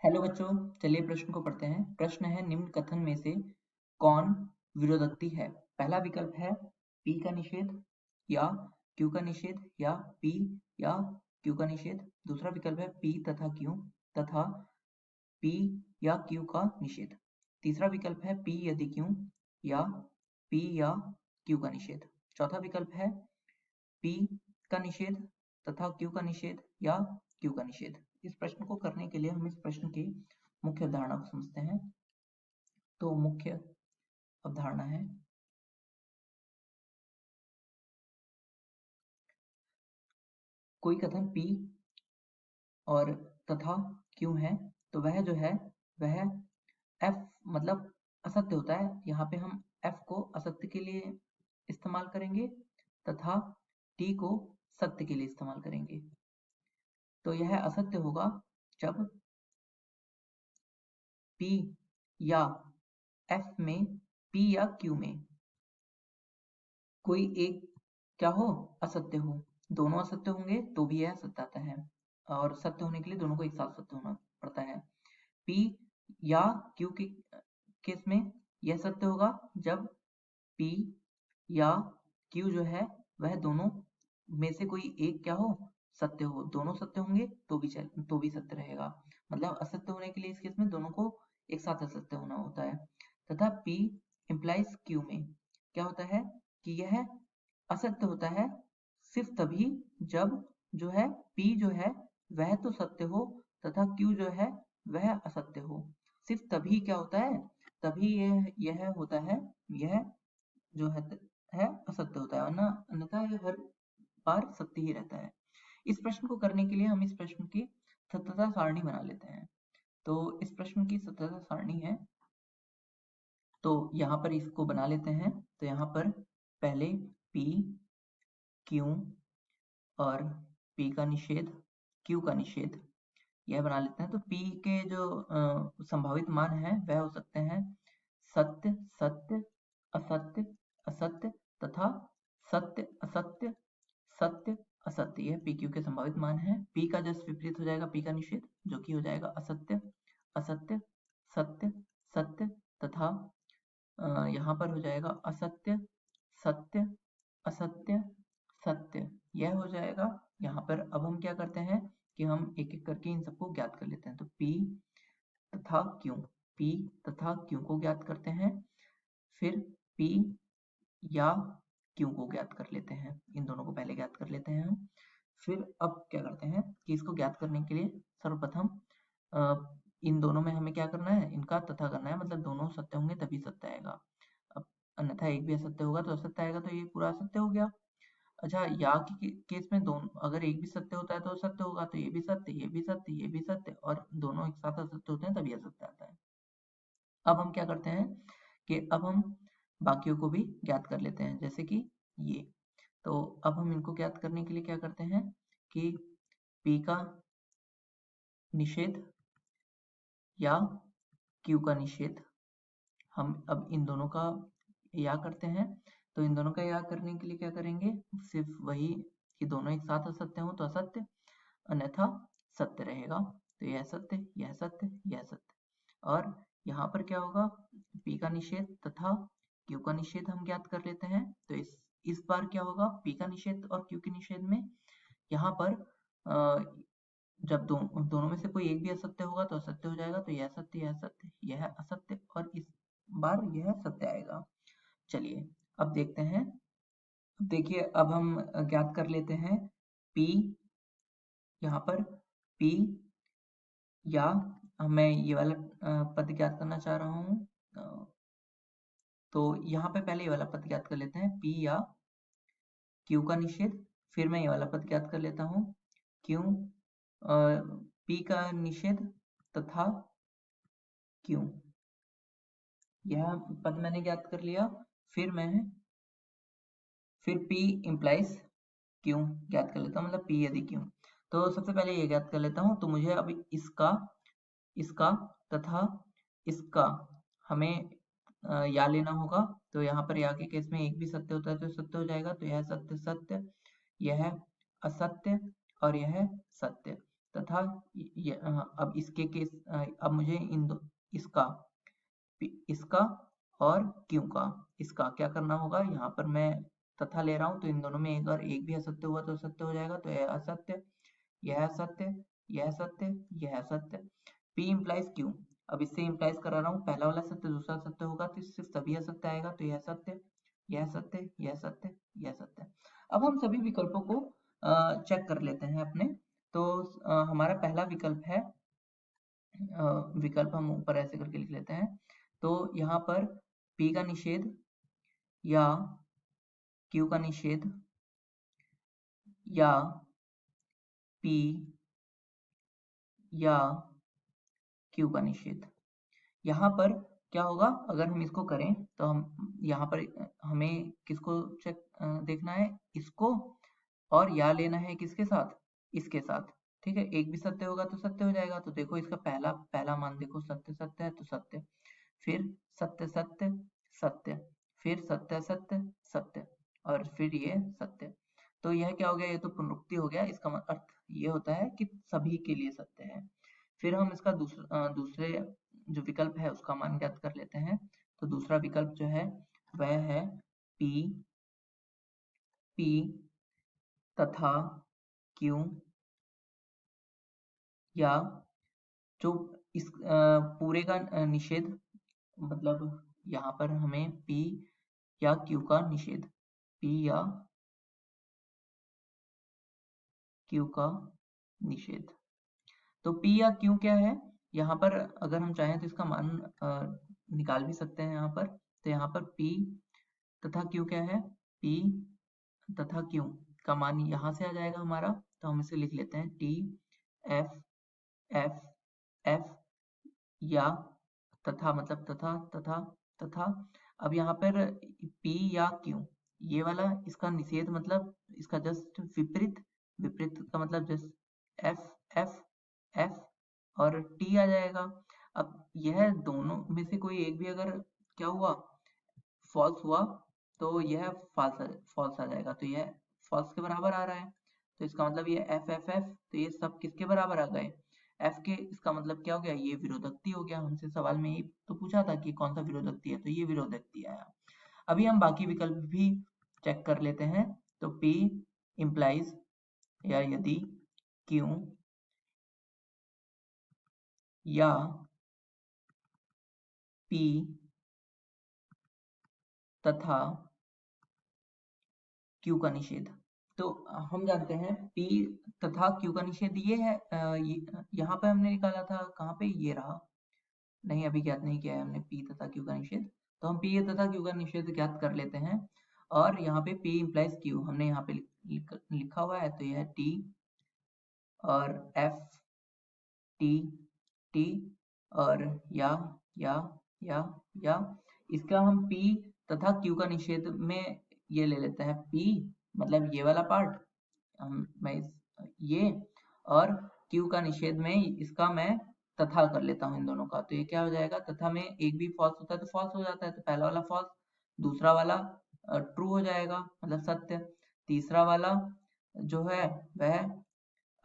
Hello बच्चों, चलिए प्रश्न को पढ़ते हैं। प्रश्न है, निम्न कथन में से कौन विरोधोक्ति है? पहला विकल्प है P का निषेध या Q का निषेध या P या Q का निषेध। दूसरा विकल्प है P तथा Q तथा P या Q का निषेध। तीसरा विकल्प है P यदि Q या P या Q का निषेध। चौथा विकल्प है P का निषेध तथा Q का निषेध या Q का निषेध। इस प्रश्न को करने के लिए हम इस प्रश्न की मुख्य अवधारणा को समझते हैं। तो मुख्य अवधारणा है, कोई कथन P और तथा Q है तो वह जो है वह F मतलब असत्य होता है। यहाँ पे हम F को असत्य के लिए इस्तेमाल करेंगे तथा T को सत्य के लिए इस्तेमाल करेंगे। तो यह असत्य होगा जब P या F में P या Q में कोई एक क्या हो, असत्य हो। दोनों असत्य होंगे तो भी यह सत्य आता है, और सत्य होने के लिए दोनों को एक साथ सत्य होना पड़ता है। P या Q के केस में यह सत्य होगा जब P या Q जो है वह दोनों में से कोई एक क्या हो, सत्य हो। दोनों सत्य होंगे तो भी सत्य रहेगा। मतलब असत्य होने के लिए इस केस में दोनों को एक साथ असत्य होना होता है। तथा P इम्प्लाइज Q में क्या होता है कि यह असत्य होता है सिर्फ तभी जब जो है P जो है वह तो सत्य हो तथा Q जो है वह असत्य हो। सिर्फ तभी क्या होता है, तभी यह होता है, यह जो है असत्य होता है, वरना अन्यथा यह हर बार सत्य ही रहता है। इस प्रश्न को करने के लिए हम इस प्रश्न की सत्यता सारणी बना लेते हैं। तो इस प्रश्न की सत्यता सारणी है, तो यहाँ पर इसको बना लेते हैं। तो यहाँ पर पहले P, Q और P का निषेध, Q का निषेध, यह बना लेते हैं। तो P के जो संभावित मान हैं वह हो सकते हैं सत्य, सत्य, असत्य, असत्य तथा सत्य, असत्य, सत्य, असत्य। यह P, Q के संभावित मान हैं। P का जस्ट विपरीत हो जाएगा P का निषेध, जो कि हो जाएगा असत्य, असत्य, सत्य, सत्य तथा यहाँ पर हो जाएगा असत्य, सत्य, असत्य, सत्य। यह हो जाएगा। यहाँ पर अब हम क्या करते हैं कि हम एक एक करके इन सबको ज्ञात कर लेते हैं। तो P तथा Q, P तथा Q को ज्ञात करते हैं, फिर P या Q को ज्ञात कर लेते हैं। इन दोनों को पहले ज्ञात कर लेते हैं हम। फिर अब क्या करते हैं कि इसको ज्ञात करने के लिए सर्वप्रथम इन दोनों में हमें क्या करना है, इनका तथा करना है। मतलब दोनों सत्य होंगे तभी सत्य आएगा। अब अन्यथा एक भी असत्य होगा तो असत्य आएगा, तो ये पूरा असत्य हो गया। अच्छा, या के केस में दोनों, अगर एक भी सत्य होता है तो सत्य होगा, तो ये भी सत्य, ये भी सत्य, ये भी सत्य, और दोनों एक साथ असत्य होते हैं तभी असत्य आता है। अब हम क्या करते हैं कि अब हम बाकियों को भी ज्ञात कर लेते हैं, जैसे कि ये। तो अब हम इनको ज्ञात करने के लिए क्या करते हैं कि P का निषेध या Q का निषेध, हम अब इन दोनों का या करते हैं। तो इन दोनों का या करने के लिए क्या करेंगे, सिर्फ वही कि दोनों एक साथ असत्य हो तो असत्य, अन्यथा सत्य रहेगा। तो यह सत्य, यह सत्य, यह सत्य। और यहाँ पर क्या होगा, P का निषेध तथा Q का निषेध हम ज्ञात कर लेते हैं। तो इस बार क्या होगा, P का निषेध और Q के निषेध में यहाँ पर जब दोनों में से कोई एक भी असत्य होगा तो असत्य हो जाएगा। तो यह सत्य, यह सत्य, यह असत्य, और इस बार यह सत्य आएगा। चलिए अब देखते हैं। देखिए अब हम ज्ञात कर लेते हैं P, यहाँ पर P या मैं ये वाला पद ज्ञात करना चाह रहा हूँ। तो यहाँ पे पहले ये वाला पद ज्ञात कर लेते हैं, P या Q का निषेध। फिर मैं ये वाला पद ज्ञात कर लेता हूँ, Q P का निषेध तथा Q, यह पद मैंने ज्ञात कर लिया। फिर P इम्प्लाइज Q ज्ञात कर लेता हूँ, मतलब P यदि Q। तो सबसे पहले ये ज्ञात कर लेता हूँ। तो मुझे अब इसका तथा इसका हमें या लेना होगा। तो यहाँ पर या के केस में एक भी सत्य होता है तो सत्य हो जाएगा। तो यह सत्य, सत्य, यह असत्य और यह सत्य। तथा अब इसके केस अब मुझे इसका इसका और क्यों का इसका क्या करना होगा। यहाँ पर मैं तथा ले रहा हूँ तो इन दोनों में एक और एक भी असत्य हुआ तो असत्य हो जाएगा, तो यह असत्य, यह असत्य, यह सत्य, यह असत्य। P इम्प्लाइज Q, अब इससे इम्प्लाइज करा रहा हूँ पहला वाला सत्य दूसरा सत्य होगा तो इससे सभी असत्य आएगा, तो यह सत्य, यह सत्य, यह सत्य, यह सत्य। अब हम सभी विकल्पों को चेक कर लेते हैं अपने। तो हमारा पहला विकल्प है, विकल्प हम ऊपर ऐसे करके लिख लेते हैं। तो यहाँ पर P का निषेध या Q का निषेध या P या Q का निषेध, यहाँ पर क्या होगा अगर हम इसको करें तो हम यहाँ पर हमें किसको चेक देखना है, इसको, और या लेना है किसके साथ, इसके साथ। ठीक है, एक भी सत्य होगा तो सत्य हो जाएगा। तो देखो इसका पहला पहला मान देखो सत्य सत्य है तो सत्य, फिर सत्य सत्य सत्य, फिर सत्य सत्य सत्य, और फिर ये सत्य। तो यह क्या हो गया, ये तो पुनरुक्ति हो गया। इसका अर्थ ये होता है कि सभी के लिए सत्य है। फिर हम इसका दूसरे जो विकल्प है उसका मान ज्ञात कर लेते हैं। तो दूसरा विकल्प जो है वह है P तथा Q या जो इस पूरे का निषेध, मतलब यहाँ पर हमें P या Q का निषेध, P या Q का निषेध। तो P या Q क्या है, यहाँ पर अगर हम चाहें तो इसका मान निकाल भी सकते हैं यहाँ पर। तो यहाँ पर P तथा Q क्या है, P तथा Q का मान यहाँ से आ जाएगा हमारा। तो हम इसे लिख लेते हैं T F F F या तथा, मतलब तथा तथा तथा। अब यहाँ पर P या Q ये वाला इसका निषेध, मतलब इसका जस्ट विपरीत, विपरीत का मतलब जस्ट F F F और T आ जाएगा। अब यह दोनों में से कोई एक भी अगर क्या हुआ, फॉल्स हुआ, तो यह फॉल्स आ जाएगा। तो यह फॉल्स के बराबर आ रहा है, तो इसका मतलब ये F F F, तो ये सब किसके बराबर आ गए, F के। इसका मतलब क्या हो गया, ये विरोधक्ति हो गया। हमसे सवाल में ये तो पूछा था कि कौन सा विरोधक्ति है, तो ये विरोधक्ति आया। अभी हम बाकी विकल्प भी चेक कर लेते हैं। तो P इम्प्लाइज या यदि Q या P तथा Q का निषेध। तो हम जानते हैं P तथा Q का निषेध ये है, यहाँ पे हमने निकाला था, कहाँ पे, ये रहा, नहीं अभी ज्ञात नहीं किया है हमने P तथा Q का निषेध। तो हम P तथा Q का निषेध ज्ञात कर लेते हैं। और यहाँ पे P इम्प्लाइज Q हमने यहाँ पे लिखा हुआ है, तो यह T और F T T और या इसका हम P तथा Q का निषेध में ये ले लेते हैं P, मतलब ये वाला पार्ट मैं ये, और Q का निषेध में इसका मैं तथा कर लेता हूँ इन दोनों का। तो ये क्या हो जाएगा, तथा में एक भी फॉल्स होता है तो फॉल्स हो जाता है, तो पहला वाला फॉल्स, दूसरा वाला ट्रू हो जाएगा, मतलब सत्य, तीसरा वाला जो है वह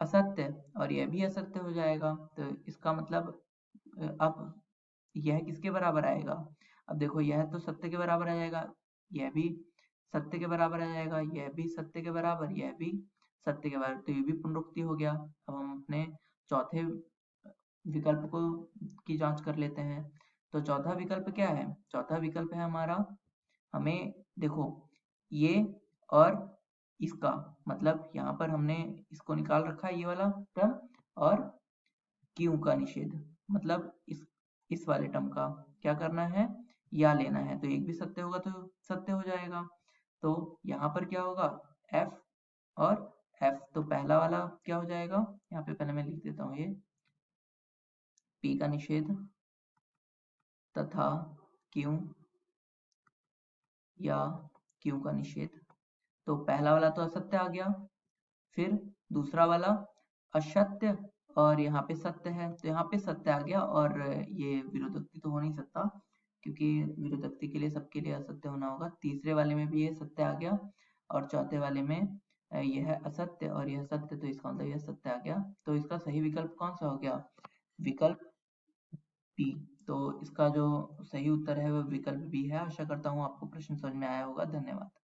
असत्य, और यह भी असत्य हो जाएगा। तो इसका मतलब अब यह किसके बराबर आएगा, अब देखो यह तो सत्य के बराबर आ जाएगा, यह भी सत्य के बराबर आ जाएगा, यह भी सत्य के बराबर, यह भी सत्य के बराबर, तो ये भी पुनरुक्ति हो गया। अब हम अपने चौथे विकल्प को की जांच कर लेते हैं। तो चौथा विकल्प क्या है, चौथा विकल्प है हमारा, हमें देखो ये और इसका, मतलब यहाँ पर हमने इसको निकाल रखा है ये वाला टर्म, और Q का निषेध, मतलब इस वाले टर्म का क्या करना है, या लेना है। तो एक भी सत्य होगा तो सत्य हो जाएगा। तो यहाँ पर क्या होगा, F और F, तो पहला वाला क्या हो जाएगा, यहाँ पे पहले मैं लिख देता हूँ, ये P का निषेध तथा Q या Q का निषेध। तो पहला वाला तो असत्य आ गया, फिर दूसरा वाला असत्य, और यहाँ पे सत्य है, तो यहाँ पे सत्य आ गया, और ये विरोधोक्ति तो हो नहीं सकता क्योंकि विरोधोक्ति के लिए सबके लिए असत्य होना होगा। तीसरे वाले में भी ये सत्य आ गया, और चौथे वाले में यह है असत्य और यह सत्य, तो इसका मतलब यह सत्य आ गया। तो इसका सही विकल्प कौन सा हो गया? विकल्प बी। तो इसका जो सही उत्तर है वह विकल्प बी है। आशा करता हूँ आपको प्रश्न समझ में आया होगा। धन्यवाद।